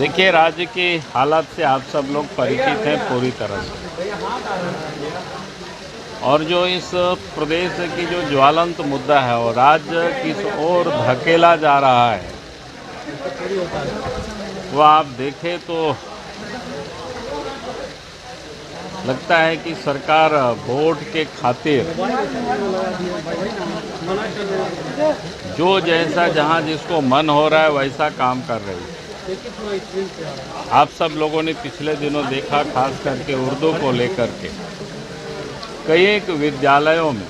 देखिए, राज्य की हालत से आप सब लोग परिचित हैं पूरी तरह से। और जो इस प्रदेश की जो ज्वलंत मुद्दा है और राज्य किस ओर धकेला जा रहा है, वो आप देखें तो लगता है कि सरकार वोट के खातिर जो जैसा जहां जिसको मन हो रहा है वैसा काम कर रही है। आप सब लोगों ने पिछले दिनों देखा, खास करके उर्दू को लेकर के कई एक विद्यालयों में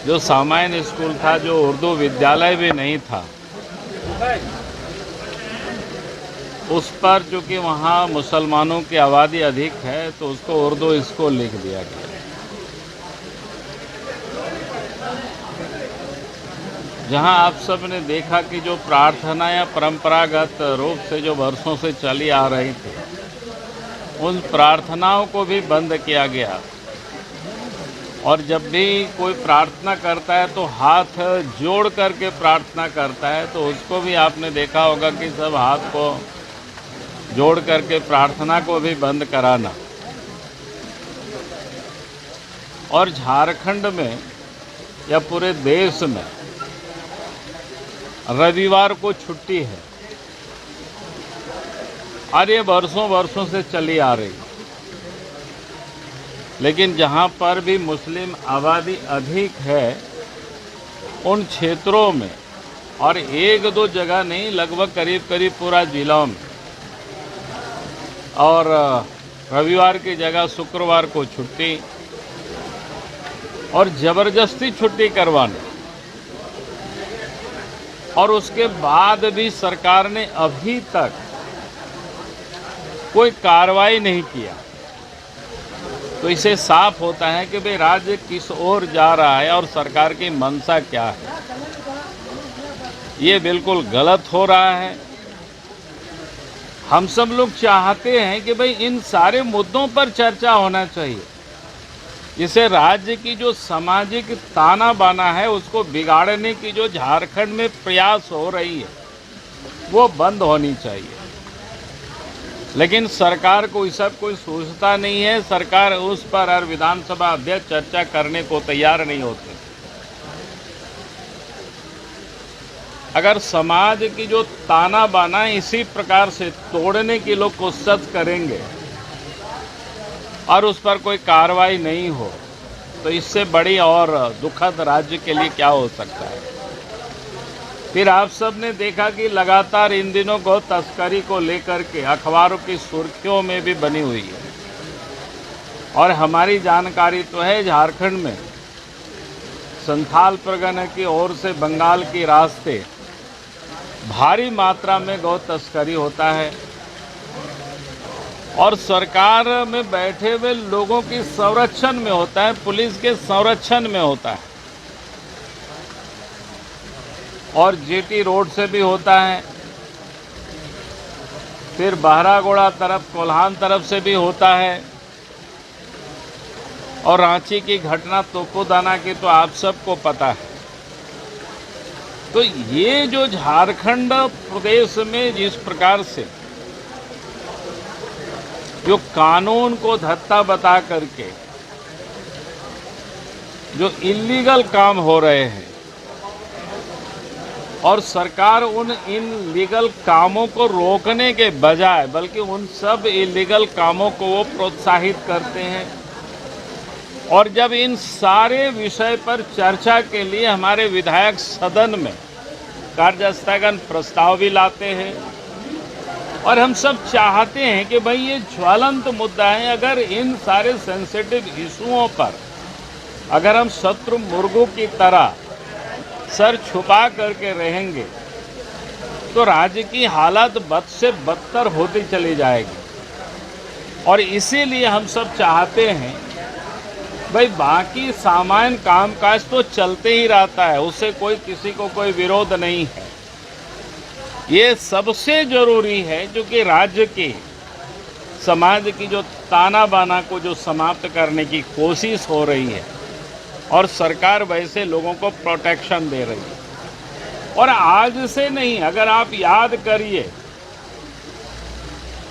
जो सामान्य स्कूल था, जो उर्दू विद्यालय भी नहीं था, उस पर चूँकि वहाँ मुसलमानों की आबादी अधिक है तो उसको उर्दू स्कूल लिख दिया गया। जहाँ आप सब ने देखा कि जो प्रार्थना या परंपरागत रूप से जो वर्षों से चली आ रही थी, उन प्रार्थनाओं को भी बंद किया गया। और जब भी कोई प्रार्थना करता है तो हाथ जोड़ करके प्रार्थना करता है, तो उसको भी आपने देखा होगा कि सब हाथ को जोड़ करके प्रार्थना को भी बंद कराना। और झारखंड में या पूरे देश में रविवार को छुट्टी है और ये वर्षों से चली आ रही। लेकिन जहाँ पर भी मुस्लिम आबादी अधिक है, उन क्षेत्रों में, और एक दो जगह नहीं, लगभग करीब पूरा जिलों में, और रविवार की जगह शुक्रवार को छुट्टी, और ज़बरदस्ती छुट्टी करवाने। और उसके बाद भी सरकार ने अभी तक कोई कार्रवाई नहीं किया। तो इससे साफ होता है कि भाई राज्य किस ओर जा रहा है और सरकार की मंशा क्या है। ये बिल्कुल गलत हो रहा है। हम सब लोग चाहते हैं कि भाई इन सारे मुद्दों पर चर्चा होना चाहिए, जिससे राज्य की जो सामाजिक ताना बाना है उसको बिगाड़ने की जो झारखंड में प्रयास हो रही है वो बंद होनी चाहिए। लेकिन सरकार को इस सब कोई सोचता नहीं है। सरकार उस पर और विधानसभा अध्यक्ष चर्चा करने को तैयार नहीं होते। अगर समाज की जो ताना बाना इसी प्रकार से तोड़ने की लोग कोशिश करेंगे और उस पर कोई कार्रवाई नहीं हो, तो इससे बड़ी और दुखद राज्य के लिए क्या हो सकता है। फिर आप सब ने देखा कि लगातार इन दिनों गौ तस्करी को लेकर के अखबारों की सुर्खियों में भी बनी हुई है। और हमारी जानकारी तो है, झारखंड में संथाल परगना की ओर से बंगाल के रास्ते भारी मात्रा में गौ तस्करी होता है और सरकार में बैठे हुए लोगों की संरक्षण में होता है, पुलिस के संरक्षण में होता है। और जीटी रोड से भी होता है, फिर बहरागोड़ा तरफ, कोल्हान तरफ से भी होता है, और रांची की घटना तोकोदाना की तो आप सबको पता है। तो ये जो झारखंड प्रदेश में जिस प्रकार से जो कानून को धत्ता बता करके जो इल्लीगल काम हो रहे हैं, और सरकार उन इल्लीगल कामों को रोकने के बजाय बल्कि उन सब इल्लीगल कामों को वो प्रोत्साहित करते हैं। और जब इन सारे विषय पर चर्चा के लिए हमारे विधायक सदन में कार्यस्थगन प्रस्ताव भी लाते हैं, और हम सब चाहते हैं कि भाई ये ज्वलंत मुद्दा है। अगर इन सारे सेंसिटिव इशुओं पर अगर हम शत्रु मुर्गों की तरह सर छुपा करके रहेंगे तो राज्य की हालत बद से बदतर होती चली जाएगी। और इसीलिए हम सब चाहते हैं भाई बाकी सामान्य कामकाज तो चलते ही रहता है, उससे कोई किसी को कोई विरोध नहीं है। ये सबसे ज़रूरी है जो कि राज्य की समाज की जो ताना बाना को जो समाप्त करने की कोशिश हो रही है, और सरकार वैसे लोगों को प्रोटेक्शन दे रही है। और आज से नहीं, अगर आप याद करिए,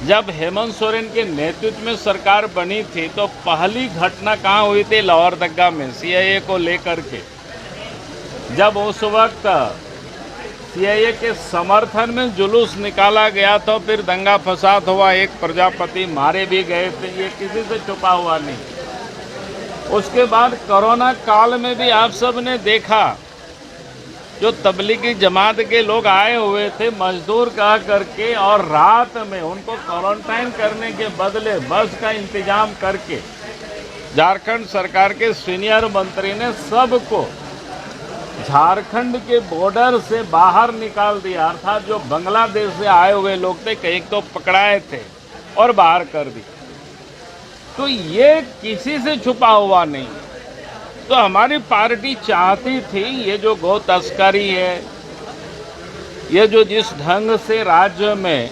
जब हेमंत सोरेन के नेतृत्व में सरकार बनी थी तो पहली घटना कहाँ हुई थी? लोहरदगा में सीएए को लेकर के। जब उस वक्त सीएए के समर्थन में जुलूस निकाला गया तो फिर दंगा फसाद हुआ, एक प्रजापति मारे भी गए थे, ये किसी से छुपा हुआ नहीं। उसके बाद कोरोना काल में भी आप सब ने देखा, जो तबलीगी जमात के लोग आए हुए थे मजदूर कहा करके, और रात में उनको क्वारंटाइन करने के बदले बस का इंतजाम करके झारखंड सरकार के सीनियर मंत्री ने सबको झारखंड के बॉर्डर से बाहर निकाल दिया, अर्थात जो बांग्लादेश से आए हुए लोग थे कई तो पकड़ाए थे और बाहर कर दिए। तो ये किसी से छुपा हुआ नहीं। तो हमारी पार्टी चाहती थी ये जो गौ तस्करी है, ये जो जिस ढंग से राज्य में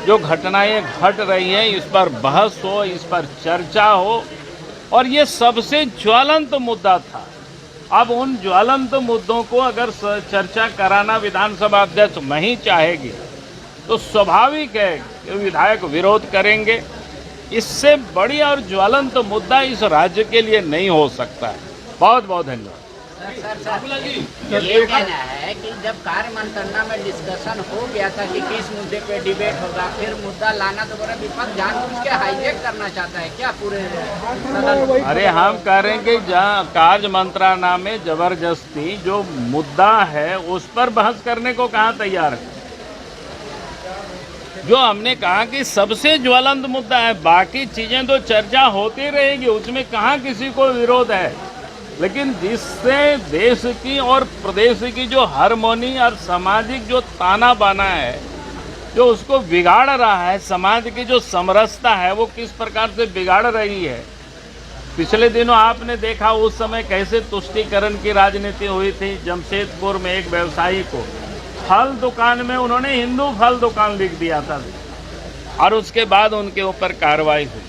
जो घटनाएं घट रही हैं, इस पर बहस हो, इस पर चर्चा हो, और ये सबसे ज्वलंत मुद्दा था। अब उन ज्वलंत मुद्दों को अगर चर्चा कराना विधानसभा अध्यक्ष नहीं चाहेगी तो स्वाभाविक है कि विधायक विरोध करेंगे। इससे बड़ी और ज्वलंत मुद्दा इस राज्य के लिए नहीं हो सकता है। बहुत बहुत धन्यवाद। सर, ये कहना है कि जब कार्य मंत्रणा में डिस्कशन हो गया था कि किस मुद्दे पे डिबेट होगा, फिर मुद्दा लाना तो बड़ा विपक्ष जानबूझ के हाईजैक करना चाहता है क्या पूरे सदन? अरे हम कह रहे हैं कि जहाँ कार्य मंत्रणा में जबरदस्ती जो मुद्दा है उस पर बहस करने को कहाँ तैयार है। जो हमने कहा कि सबसे ज्वलंत मुद्दा है, बाकी चीजें तो चर्चा होती रहेगी, उसमें कहाँ किसी को विरोध है, लेकिन जिससे देश की और प्रदेश की जो हार्मोनी और सामाजिक जो ताना बाना है, जो उसको बिगाड़ रहा है, समाज की जो समरसता है वो किस प्रकार से बिगाड़ रही है। पिछले दिनों आपने देखा उस समय कैसे तुष्टीकरण की राजनीति हुई थी। जमशेदपुर में एक व्यवसायी को फल दुकान में उन्होंने हिंदू फल दुकान लिख दिया था और उसके बाद उनके ऊपर कार्रवाई हुई।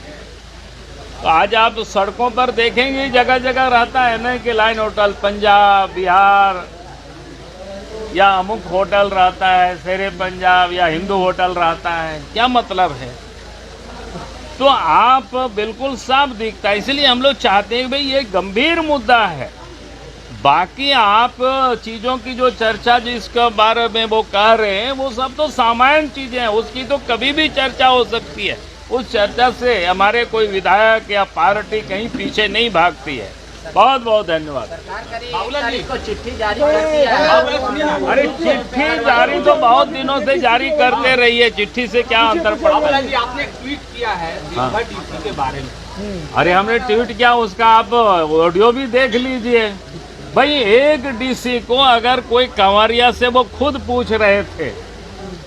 तो आज आप सड़कों पर देखेंगे जगह जगह रहता है ना कि लाइन होटल पंजाब बिहार, या अमुक होटल रहता है शेरे पंजाब, या हिंदू होटल रहता है। क्या मतलब है? तो आप बिल्कुल साफ दिखता है। इसलिए हम लोग चाहते हैं भाई ये गंभीर मुद्दा है। बाकी आप चीज़ों की जो चर्चा जिसके बारे में वो कह रहे हैं वो सब तो सामान्य चीज़ें हैं, उसकी तो कभी भी चर्चा हो सकती है। उस चर्चा से हमारे कोई विधायक या पार्टी कहीं पीछे नहीं भागती है। बहुत बहुत धन्यवाद। सरकार को चिट्ठी जारी कर दिया है। अरे चिट्ठी जारी तो बहुत दिनों से जारी करते रही है, चिट्ठी से क्या अंतर पड़ता है? आपने ट्वीट किया है डीसी के बारे में। अरे हमने ट्वीट किया, उसका आप ऑडियो भी देख लीजिए। भाई एक डीसी को अगर कोई कंवरिया से वो खुद पूछ रहे थे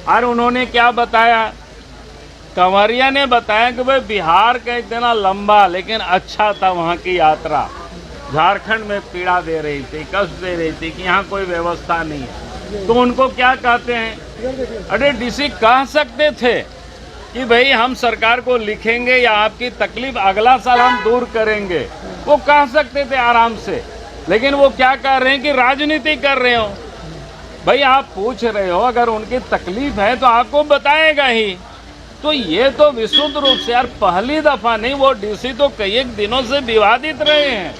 और उन्होंने क्या बताया, कंवरिया ने बताया कि भाई बिहार का इतना लंबा लेकिन अच्छा था वहाँ की यात्रा, झारखंड में पीड़ा दे रही थी, कष्ट दे रही थी कि यहाँ कोई व्यवस्था नहीं है। तो उनको क्या कहते हैं? अरे डीसी कह सकते थे कि भाई हम सरकार को लिखेंगे या आपकी तकलीफ अगला साल हम दूर करेंगे, वो कह सकते थे आराम से। लेकिन वो क्या कर रहे हैं कि राजनीति कर रहे हो। भाई आप पूछ रहे हो, अगर उनकी तकलीफ है तो आपको बताएगा ही। तो ये तो विशुद्ध रूप से यार पहली दफा नहीं, वो डीसी तो कई एक दिनों से विवादित रहे हैं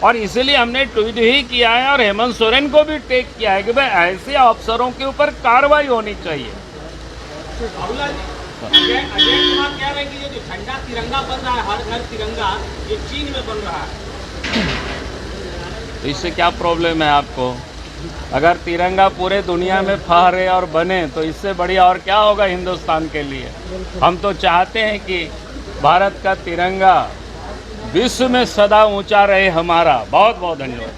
और इसीलिए हमने ट्वीट ही किया है और हेमंत सोरेन को भी टेक किया है कि भाई ऐसे अफसरों के ऊपर कार्रवाई होनी चाहिए। अजय कुमार कह रहे हैं कि ये जो झंडा तिरंगा बन रहा है, हर घर तिरंगा, ये चीन में बन रहा है। तो इससे क्या प्रॉब्लम है आपको? अगर तिरंगा पूरे दुनिया में फहरे और बने तो इससे बढ़िया और क्या होगा हिंदुस्तान के लिए। हम तो चाहते हैं कि भारत का तिरंगा विश्व में सदा ऊंचा रहे हमारा। बहुत बहुत धन्यवाद।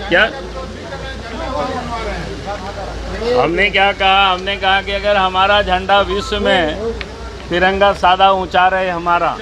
क्या हमने क्या कहा? हमने कहा कि अगर हमारा झंडा विश्व में तिरंगा सदा ऊंचा रहे हमारा।